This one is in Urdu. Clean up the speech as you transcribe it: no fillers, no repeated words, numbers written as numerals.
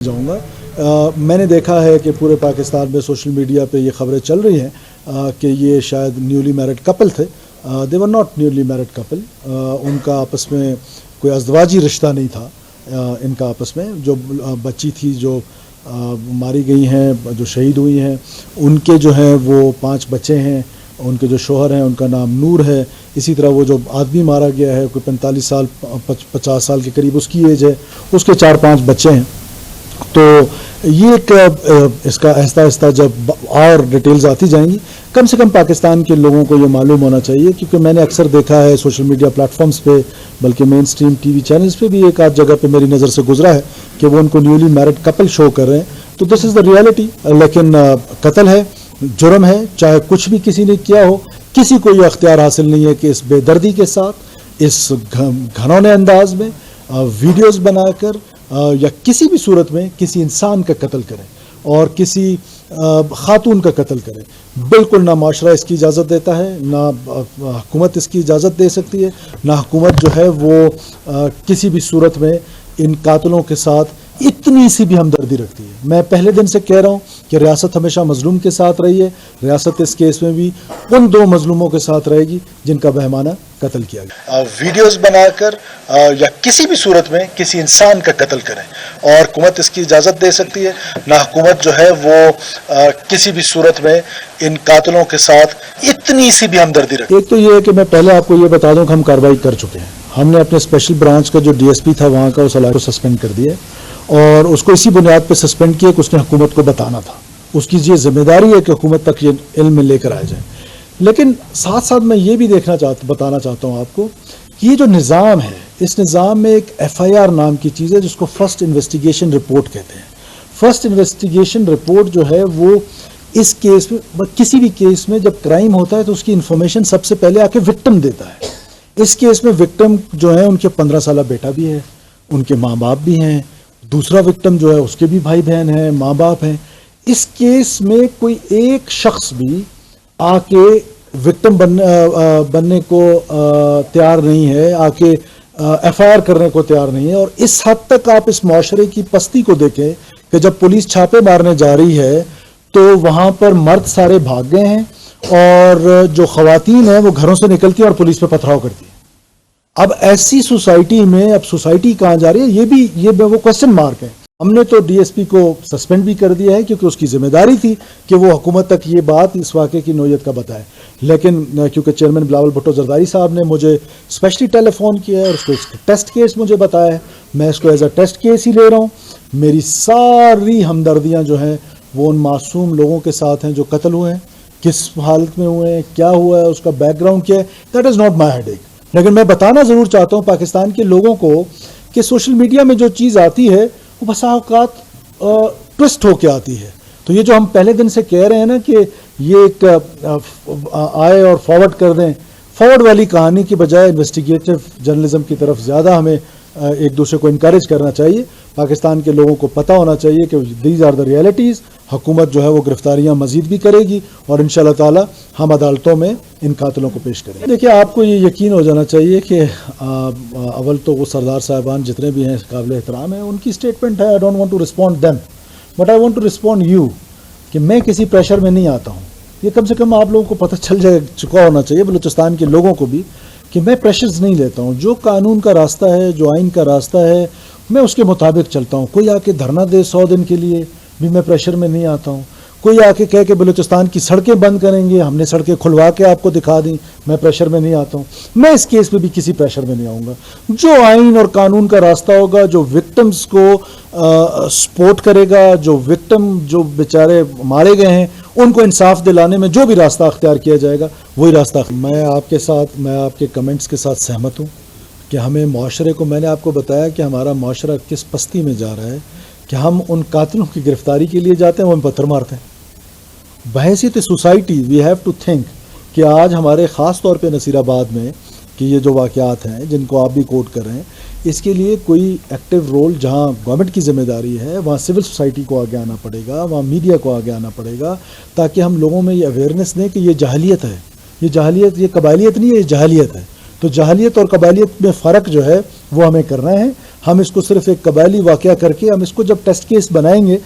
جاؤں گا۔ میں نے دیکھا ہے کہ پورے پاکستان میں سوشل میڈیا پہ یہ خبریں چل رہی ہیں کہ یہ شاید نیولی میرڈ کپل تھے۔ They were not newly married couple, ان کا آپس میں کوئی ازدواجی رشتہ نہیں تھا۔ ان کا آپس میں جو بچی تھی جو ماری گئی ہیں، جو شہید ہوئی ہیں، ان کے جو ہیں وہ 5 بچے ہیں۔ ان کے جو شوہر ہیں ان کا نام نور ہے۔ اسی طرح وہ جو آدمی مارا گیا ہے کوئی 45 سال 50 سال کے قریب اس کی ایج ہے، اس کے 4-5 بچے ہیں۔ تو یہ ایک اس کا آہستہ آہستہ جب اور ڈیٹیلز آتی جائیں گی، کم سے کم پاکستان کے لوگوں کو یہ معلوم ہونا چاہیے، کیونکہ میں نے اکثر دیکھا ہے سوشل میڈیا پلیٹ فارمز پہ، بلکہ مین سٹریم ٹی وی چینلز پہ بھی ایک آدھ جگہ پہ میری نظر سے گزرا ہے کہ وہ ان کو نیولی میرڈ کپل شو کر رہے ہیں۔ تو دس از دا ریالٹی۔ لیکن قتل ہے، جرم ہے، چاہے کچھ بھی کسی نے کیا ہو، کسی کو یہ اختیار حاصل نہیں ہے کہ اس بے دردی کے ساتھ، اس گھنونے انداز میں ویڈیوز بنا کر یا کسی بھی صورت میں کسی انسان کا قتل کریں اور کسی خاتون کا قتل کریں۔ بالکل نہ معاشرہ اس کی اجازت دیتا ہے، نہ حکومت اس کی اجازت دے سکتی ہے، نہ حکومت جو ہے وہ کسی بھی صورت میں ان قاتلوں کے ساتھ اتنی سی بھی ہمدردی رکھتی ہے۔ میں پہلے دن سے کہہ رہا ہوں کہ ریاست ہمیشہ مظلوم کے ساتھ رہی ہے۔ ریاست اس کیس میں بھی ان 2 مظلوموں کے ساتھ رہے گی جن کا بہیمانہ قتل کیا گیا۔ ویڈیوز بنا کر یا کسی بھی صورت میں کسی انسان کا قتل کریں اور حکومت اس کی اجازت دے سکتی ہے، نہ حکومت جو ہے وہ کسی بھی صورت میں ان قاتلوں کے ساتھ اتنی سی بھی ہمدردی رکھتی ہے۔ ایک تو یہ ہے کہ میں پہلے آپ کو یہ بتا دوں کہ ہم کارروائی کر چکے ہیں۔ ہم نے اپنے اسپیشل برانچ کا جو ڈی ایس پی تھا وہاں کا اس علاقے کو سسپینڈ کر دیا، اور اس کو اسی بنیاد پہ سسپینڈ کیا کہ اس نے حکومت کو بتانا تھا۔ اس کی یہ ذمہ داری ہے کہ حکومت تک یہ علم میں لے کر آ جائے۔ لیکن ساتھ ساتھ میں یہ بھی بتانا چاہتا ہوں آپ کو کہ یہ جو نظام ہے، اس نظام میں ایک FIR نام کی چیز ہے جس کو فرسٹ انویسٹیگیشن رپورٹ کہتے ہیں۔ فرسٹ انویسٹیگیشن رپورٹ جو ہے وہ اس کیس میں، کسی بھی کیس میں جب کرائم ہوتا ہے تو اس کی انفارمیشن سب سے پہلے آ کے وکٹم دیتا ہے۔ اس کیس میں وکٹم جو ہے ان کے 15 سالہ بیٹا بھی ہے، ان کے ماں باپ بھی ہیں، دوسرا وکٹم جو ہے اس کے بھی بھائی بہن ہیں، ماں باپ ہیں۔ اس کیس میں کوئی ایک شخص بھی آ کے وکٹم بننے کو تیار نہیں ہے، آ کے FIR کرنے کو تیار نہیں ہے۔ اور اس حد تک آپ اس معاشرے کی پستی کو دیکھیں کہ جب پولیس چھاپے مارنے جا رہی ہے تو وہاں پر مرد سارے بھاگ گئے ہیں اور جو خواتین ہیں وہ گھروں سے نکلتی ہیں اور پولیس پہ پتھراؤ کرتی ہیں۔ اب ایسی سوسائٹی میں اب سوسائٹی کہاں جا رہی ہے، یہ وہ کوسچن مارک ہے۔ ہم نے تو ڈی ایس پی کو سسپینڈ بھی کر دیا ہے کیونکہ اس کی ذمہ داری تھی کہ وہ حکومت تک یہ بات اس واقعے کی نوعیت کا بتائے۔ لیکن کیونکہ چیئرمین بلاول بھٹو زرداری صاحب نے مجھے اسپیشلی ٹیلی فون کیا ہے اور اس کو ٹیسٹ کیس مجھے بتایا ہے، میں اس کو as a test case he لے رہا ہوں۔ میری ساری ہمدردیاں جو ہیں وہ ان معصوم لوگوں کے ساتھ ہیں جو قتل ہوئے ہیں، کس حالت میں ہوئے ہیں، کیا ہوا ہے، اس کا بیک گراؤنڈ کیا ہے، that is not my headache. لیکن میں بتانا ضرور چاہتا ہوں پاکستان کے لوگوں کو کہ سوشل میڈیا میں جو چیز آتی ہے وہ بسا اوقات ٹوسٹ ہو کے آتی ہے۔ تو یہ جو ہم پہلے دن سے کہہ رہے ہیں نا کہ یہ ایک آئے اور فارورڈ کر دیں، فارورڈ والی کہانی کی بجائے انویسٹیگیٹو جرنلزم کی طرف زیادہ ہمیں ایک دوسرے کو انکریج کرنا چاہیے۔ پاکستان کے لوگوں کو پتہ ہونا چاہیے کہ دیز آر دا ریئلٹیز۔ حکومت جو ہے وہ گرفتاریاں مزید بھی کرے گی اور انشاءاللہ تعالی ہم عدالتوں میں ان قاتلوں کو پیش کریں گے۔ دیکھیے آپ کو یہ یقین ہو جانا چاہیے کہ اول تو وہ سردار صاحبان جتنے بھی ہیں قابل احترام ہیں، ان کی اسٹیٹمنٹ ہے I don't want to respond them but I want to respond you, کہ میں کسی پریشر میں نہیں آتا ہوں۔ یہ کم سے کم آپ لوگوں کو پتہ چل چکا ہونا چاہیے، بلوچستان کے لوگوں کو بھی، کہ میں پریشرز نہیں لیتا ہوں۔ جو قانون کا راستہ ہے، جو آئین کا راستہ ہے، میں اس کے مطابق چلتا ہوں۔ کوئی آ کے دھرنا دے 100 دن کے لیے بھی میں پریشر میں نہیں آتا ہوں۔ کوئی آ کے کہہ کہ بلوچستان کی سڑکیں بند کریں گے، ہم نے سڑکیں کھلوا کے آپ کو دکھا دیں، میں پریشر میں نہیں آتا ہوں۔ میں اس کیس میں بھی کسی پریشر میں نہیں آؤں گا۔ جو آئین اور قانون کا راستہ ہوگا، جو وکٹمز کو سپورٹ کرے گا، جو وکٹم جو بیچارے مارے گئے ہیں ان کو انصاف دلانے میں جو بھی راستہ اختیار کیا جائے گا وہی راستہ۔ میں آپ کے کمنٹس کے ساتھ سہمت ہوں کہ ہمیں معاشرے کو، میں نے آپ کو بتایا کہ ہمارا معاشرہ کس پستی میں جا رہا ہے کہ ہم ان قاتلوں کی گرفتاری کے لیے جاتے ہیں، وہ ہم پتھر مارتے ہیں۔ بحیثیت society we have to think کہ آج ہمارے خاص طور پہ نصیر آباد میں کہ یہ جو واقعات ہیں جن کو آپ بھی کوٹ کر رہے ہیں، اس کے لیے کوئی ایکٹیو رول جہاں گورنمنٹ کی ذمہ داری ہے وہاں سول سوسائٹی کو آگے آنا پڑے گا، وہاں میڈیا کو آگے آنا پڑے گا، تاکہ ہم لوگوں میں یہ اویئرنیس دیں کہ یہ جاہلیت ہے، یہ قبائلیت نہیں ہے، یہ جاہلیت ہے۔ تو جاہلیت اور قبائلیت میں فرق جو ہے وہ ہمیں کرنا ہے۔ ہم اس کو صرف ایک قبائلی واقعہ کر کے ہم اس کو جب ٹیسٹ کیس بنائیں گے